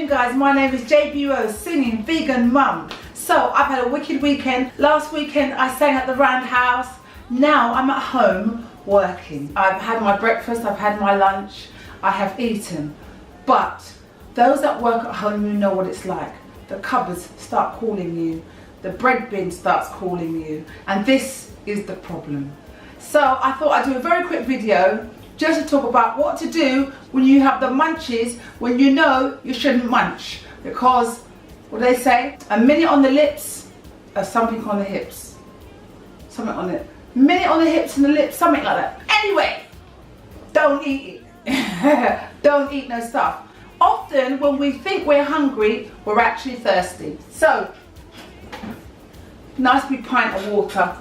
afternoon guys, my name is JBO, singing vegan mum. So I've had a wicked weekend. Last weekend I sang at the Roundhouse. Now I'm at home working. I've had my breakfast, I've had my lunch, I have eaten. But those that work at home, you know what it's like. The cupboards start calling you, the bread bin starts calling you, and this is the problem. So I thought I'd do a very quick video just to talk about what to do when you have the munchies, when you know you shouldn't munch. Because, what do they say? A minute on the lips, something on the hips. Something on it. Minute on the hips and the lips, something like that. Anyway, don't eat it. Don't eat no stuff. Often when we think we're hungry, we're actually thirsty. So, nice big pint of water.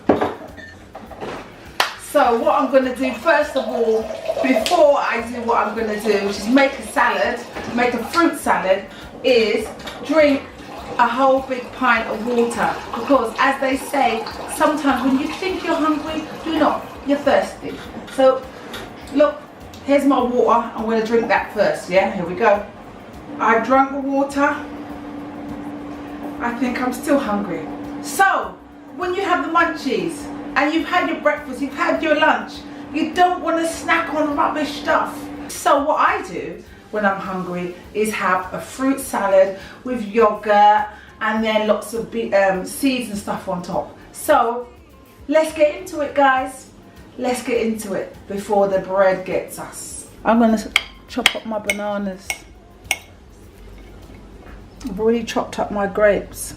So what I'm going to do first of all, before I do what I'm going to do, which is make a salad, make a fruit salad, is drink a whole big pint of water. Because as they say, sometimes when you think you're hungry, you're not, you're thirsty. So look, here's my water. I'm going to drink that first. Yeah, here we go. I drank the water. I think I'm still hungry. So when you have the munchies and you've had your breakfast, you've had your lunch, you don't want to snack on rubbish stuff. So what I do when I'm hungry is have a fruit salad with yogurt and then lots of seeds and stuff on top. So let's get into it, guys. Let's get into it before the bread gets us. I'm going to chop up my bananas. I've already chopped up my grapes.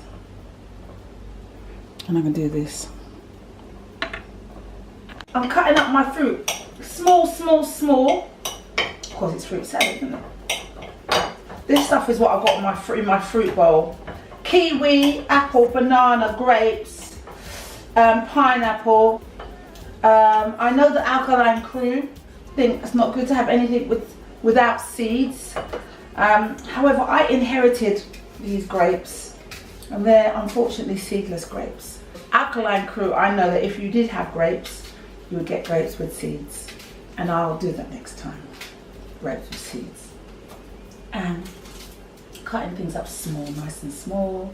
And I'm going to do this. I'm cutting up my fruit. Small, small, small. Because it's fruit salad, isn't it? This stuff is what I've got in my fruit bowl. Kiwi, apple, banana, grapes, pineapple. I know the alkaline crew think it's not good to have anything without seeds. However, I inherited these grapes and they're unfortunately seedless grapes. Alkaline crew, I know that if you did have grapes, you would get grapes with seeds. And I'll do that next time. Grapes with seeds. And cutting things up small, nice and small.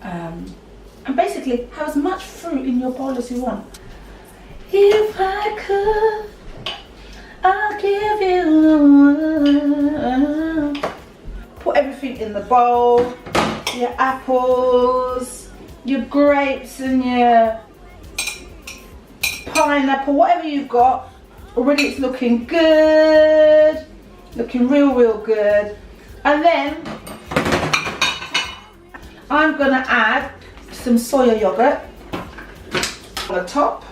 And basically have as much fruit in your bowl as you want. If I could, I'll give you the world. Put everything in the bowl. Your apples, your grapes and your pineapple, whatever you've got. Already it's looking good. Looking real good. And then I'm going to add some soya yogurt on the top.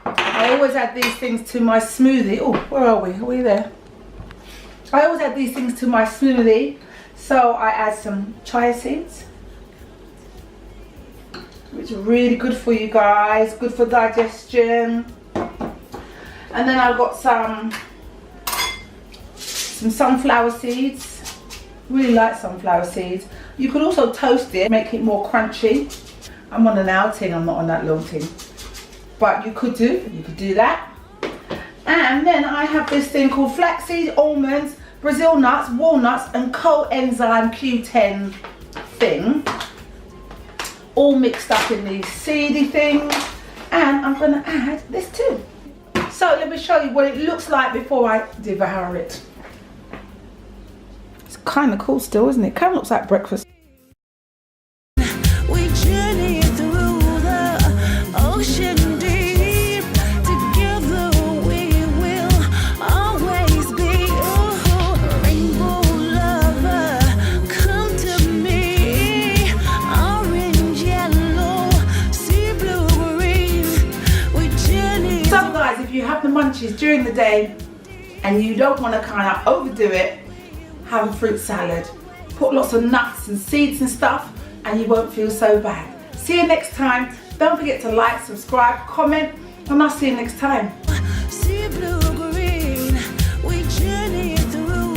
I always add these things to my smoothie. Oh, where are we? Are we there? I always add these things to my smoothie. So I add some chia seeds, which are really good for you guys, good for digestion. And then I've got some sunflower seeds. Really like sunflower seeds. You could also toast it, make it more crunchy. I'm on an outing, I'm not on that long thing. But you could do that. And then I have this thing called flaxseed, almonds, Brazil nuts, walnuts and coenzyme Q10 thing. All mixed up in these seedy things. And I'm going to add this too. So let me show you what it looks like before I devour it. It's kind of cool still, isn't it? Kind of looks like breakfast. We journey through the ocean deep. Together we will always be. Ooh, rainbow lover, come to me. Orange, yellow, sea blue, green. We journey. So guys, if you have the munchies during the day and you don't want to kind of overdo it, have a fruit salad. Put lots of nuts and seeds and stuff and you won't feel so bad. See you next time. Don't forget to like, subscribe, comment, and I'll see you next time.